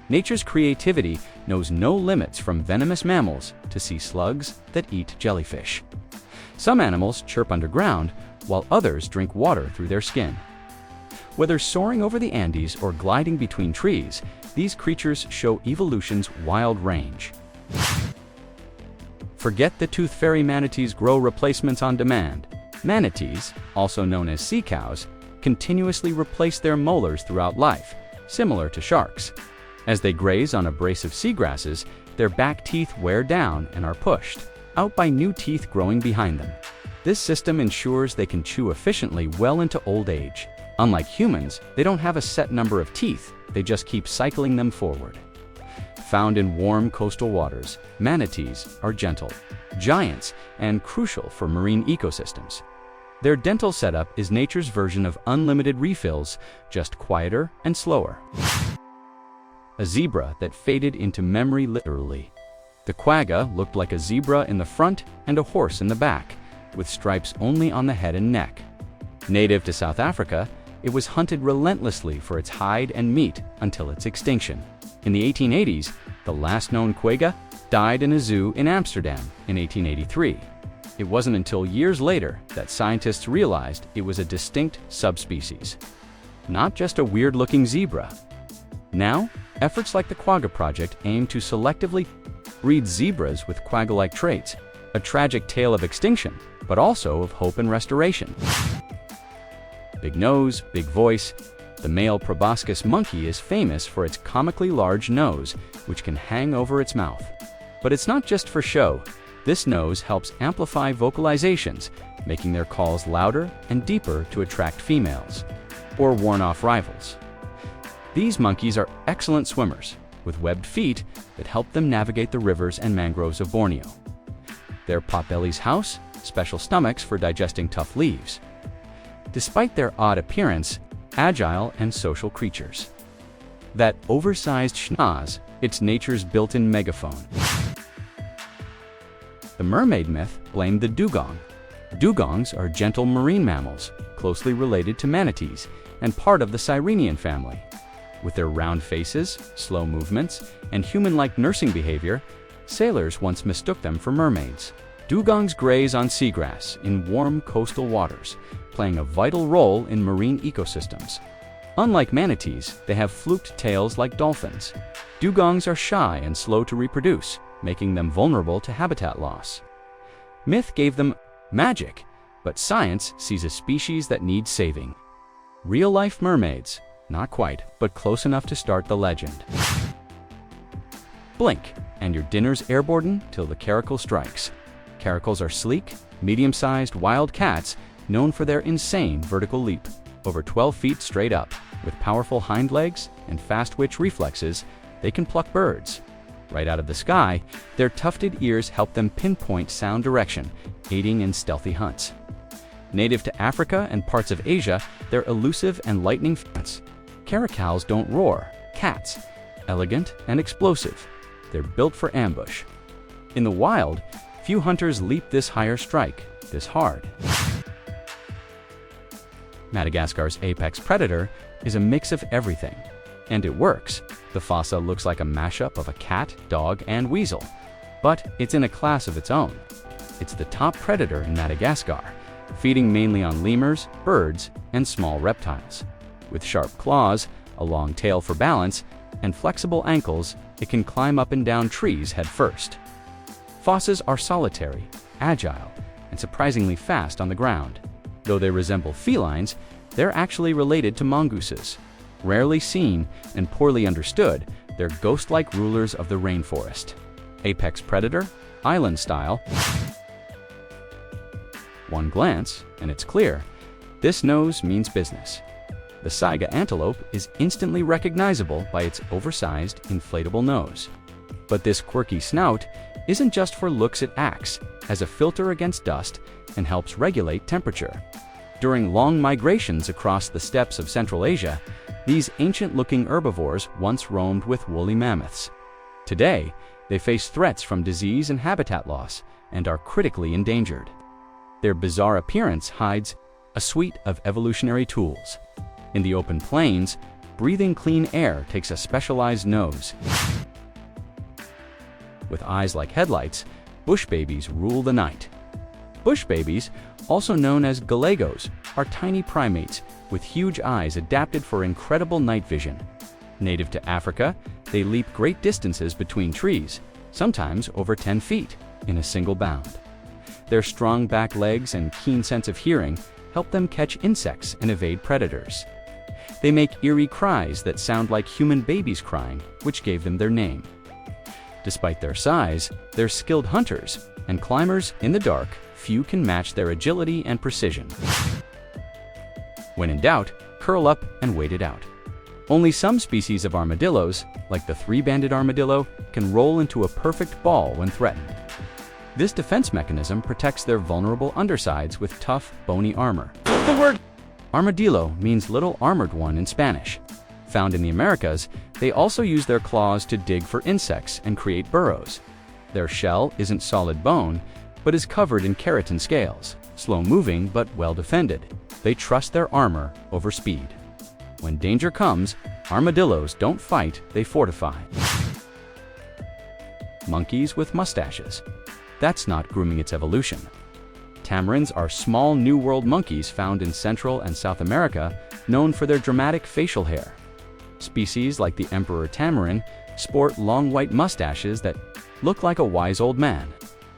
Nature's creativity knows no limits, from venomous mammals to sea slugs that eat jellyfish. Some animals chirp underground, while others drink water through their skin. Whether soaring over the Andes or gliding between trees, these creatures show evolution's wild range. Forget the tooth fairy manatees grow replacements on demand. Manatees, also known as sea cows, continuously replace their molars throughout life, similar to sharks. As they graze on abrasive seagrasses, their back teeth wear down and are pushed out by new teeth growing behind them. This system ensures they can chew efficiently well into old age. Unlike humans, they don't have a set number of teeth, they just keep cycling them forward. Found in warm coastal waters, manatees are gentle, giants, and crucial for marine ecosystems. Their dental setup is nature's version of unlimited refills, just quieter and slower. A zebra that faded into memory literally. The quagga looked like a zebra in the front and a horse in the back, with stripes only on the head and neck. Native to South Africa, it was hunted relentlessly for its hide and meat until its extinction. In the 1880s, the last known quagga died in a zoo in Amsterdam in 1883. It wasn't until years later that scientists realized it was a distinct subspecies, not just a weird-looking zebra. Now, efforts like the Quagga Project aim to selectively breed zebras with quagga-like traits, a tragic tale of extinction, but also of hope and restoration. Big nose, big voice. The male proboscis monkey is famous for its comically large nose, which can hang over its mouth. But it's not just for show. This nose helps amplify vocalizations, making their calls louder and deeper to attract females, or warn off rivals. These monkeys are excellent swimmers, with webbed feet that help them navigate the rivers and mangroves of Borneo. Their potbellies house special stomachs for digesting tough leaves. Despite their odd appearance, agile and social creatures. That oversized schnoz, it's nature's built-in megaphone. The mermaid myth blamed the dugong. Dugongs are gentle marine mammals, closely related to manatees, and part of the Sirenian family. With their round faces, slow movements, and human-like nursing behavior, sailors once mistook them for mermaids. Dugongs graze on seagrass in warm coastal waters, playing a vital role in marine ecosystems. Unlike manatees, they have fluked tails like dolphins. Dugongs are shy and slow to reproduce, making them vulnerable to habitat loss. Myth gave them magic, but science sees a species that needs saving. Real-life mermaids, not quite, but close enough to start the legend. Blink, and your dinner's airborne till the caracal strikes. Caracals are sleek, medium-sized wild cats known for their insane vertical leap, over 12 feet straight up. With powerful hind legs and fast twitch reflexes, they can pluck birds. Right out of the sky, their tufted ears help them pinpoint sound direction, aiding in stealthy hunts. Native to Africa and parts of Asia, they're elusive and lightning fast. Caracals don't roar, cats, elegant and explosive. They're built for ambush. In the wild, few hunters leap this high or strike this hard. Madagascar's apex predator is a mix of everything. And it works. The Fossa looks like a mashup of a cat, dog, and weasel. But it's in a class of its own. It's the top predator in Madagascar, feeding mainly on lemurs, birds, and small reptiles. With sharp claws, a long tail for balance, and flexible ankles, it can climb up and down trees head first. Fossas are solitary, agile, and surprisingly fast on the ground. Though they resemble felines, they're actually related to mongooses. Rarely seen and poorly understood, they're ghost-like rulers of the rainforest. Apex predator, island style. One glance, and it's clear. This nose means business. The Saiga antelope is instantly recognizable by its oversized, inflatable nose. But this quirky snout isn't just for looks, it acts as a filter against dust and helps regulate temperature. During long migrations across the steppes of Central Asia, these ancient-looking herbivores once roamed with woolly mammoths. Today, they face threats from disease and habitat loss and are critically endangered. Their bizarre appearance hides a suite of evolutionary tools. In the open plains, breathing clean air takes a specialized nose. With eyes like headlights, bush babies rule the night. Bush babies, also known as galagos, are tiny primates with huge eyes adapted for incredible night vision. Native to Africa, they leap great distances between trees, sometimes over 10 feet, in a single bound. Their strong back legs and keen sense of hearing help them catch insects and evade predators. They make eerie cries that sound like human babies crying, which gave them their name. Despite their size, they're skilled hunters and climbers in the dark. Few can match their agility and precision. When in doubt, curl up and wait it out. Only some species of armadillos, like the three-banded armadillo, can roll into a perfect ball when threatened. This defense mechanism protects their vulnerable undersides with tough, bony armor. The word armadillo means little armored one in Spanish. Found in the Americas, they also use their claws to dig for insects and create burrows. Their shell isn't solid bone, but is covered in keratin scales, slow-moving but well-defended. They trust their armor over speed. When danger comes, armadillos don't fight, they fortify. Monkeys with mustaches. That's not grooming, its evolution. Tamarinds are small New World monkeys found in Central and South America, known for their dramatic facial hair. Species like the emperor tamarin sport long white mustaches that look like a wise old man.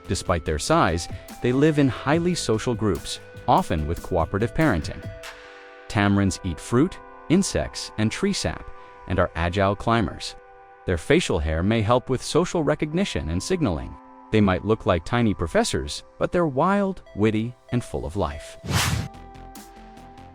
Despite their size, they live in highly social groups, often with cooperative parenting. Tamarins eat fruit, insects, and tree sap, and are agile climbers. Their facial hair may help with social recognition and signaling. They might look like tiny professors, but they're wild, witty, and full of life.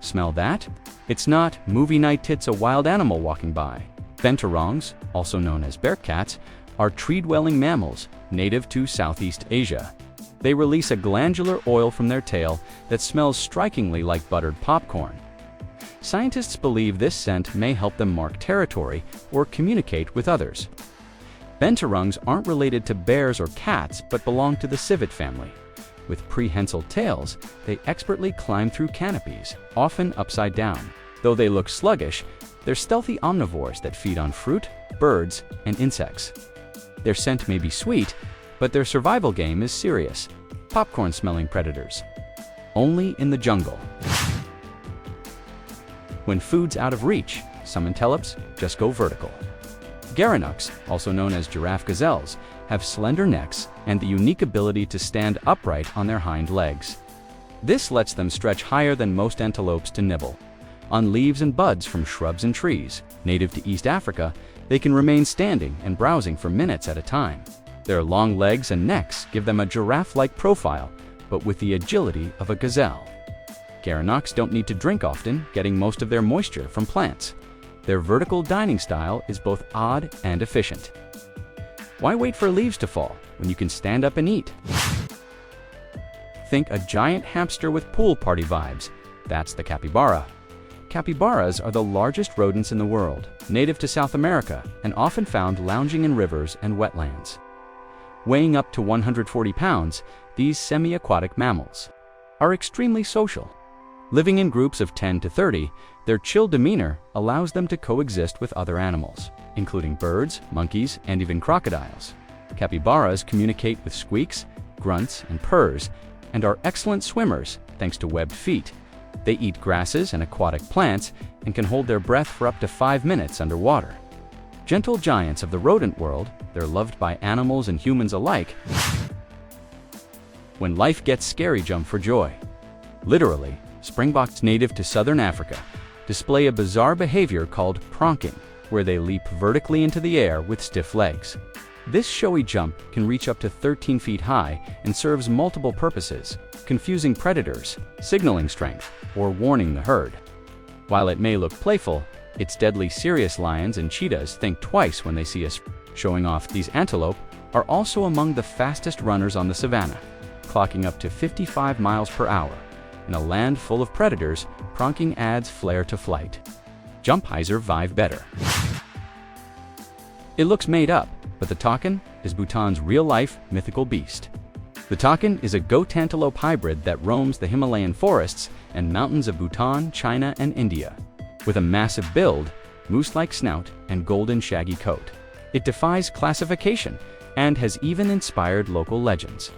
Smell that? It's not movie night tits a wild animal walking by. Beterongs, also known as bear cats, are tree-dwelling mammals native to Southeast Asia. They release a glandular oil from their tail that smells strikingly like buttered popcorn. Scientists believe this scent may help them mark territory or communicate with others. Beterongs aren't related to bears or cats but belong to the civet family. With prehensile tails, they expertly climb through canopies, often upside down. Though they look sluggish, they're stealthy omnivores that feed on fruit, birds, and insects. Their scent may be sweet, but their survival game is serious. Popcorn-smelling predators. Only in the jungle. When food's out of reach, some antelopes just go vertical. Ganonox, also known as giraffe gazelles, have slender necks and the unique ability to stand upright on their hind legs. This lets them stretch higher than most antelopes to nibble. On leaves and buds from shrubs and trees, native to East Africa, they can remain standing and browsing for minutes at a time. Their long legs and necks give them a giraffe-like profile, but with the agility of a gazelle. Ganonox don't need to drink often, getting most of their moisture from plants. Their vertical dining style is both odd and efficient. Why wait for leaves to fall when you can stand up and eat? Think a giant hamster with pool party vibes. That's the capybara. Capybaras are the largest rodents in the world, native to South America, and often found lounging in rivers and wetlands. Weighing up to 140 pounds, these semi-aquatic mammals are extremely social. Living in groups of 10 to 30, their chill demeanor allows them to coexist with other animals, including birds, monkeys, and even crocodiles. Capybaras communicate with squeaks, grunts, and purrs, and are excellent swimmers thanks to webbed feet. They eat grasses and aquatic plants and can hold their breath for up to 5 minutes underwater. Gentle giants of the rodent world, they're loved by animals and humans alike. When life gets scary, jump for joy. Literally, springboks native to southern Africa display a bizarre behavior called pronking, where they leap vertically into the air with stiff legs. This showy jump can reach up to 13 feet high and serves multiple purposes, confusing predators, signaling strength, or warning the herd. While it may look playful, its deadly serious lions and cheetahs think twice when they see us. Showing off, these antelope are also among the fastest runners on the savanna, clocking up to 55 miles per hour. In a land full of predators, pronking adds flair to flight. Jump hyzer vibe better. It looks made up, but the takin is Bhutan's real-life mythical beast. The takin is a goat-antelope hybrid that roams the Himalayan forests and mountains of Bhutan, China, and India. With a massive build, moose-like snout, and golden shaggy coat. It defies classification and has even inspired local legends.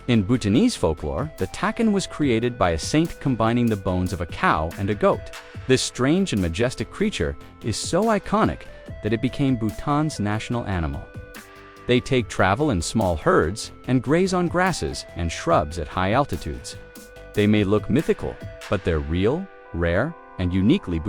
In Bhutanese folklore, the takin was created by a saint combining the bones of a cow and a goat. This strange and majestic creature is so iconic that it became Bhutan's national animal. They take travel in small herds and graze on grasses and shrubs at high altitudes. They may look mythical, but they're real, rare, and uniquely Bhutanese.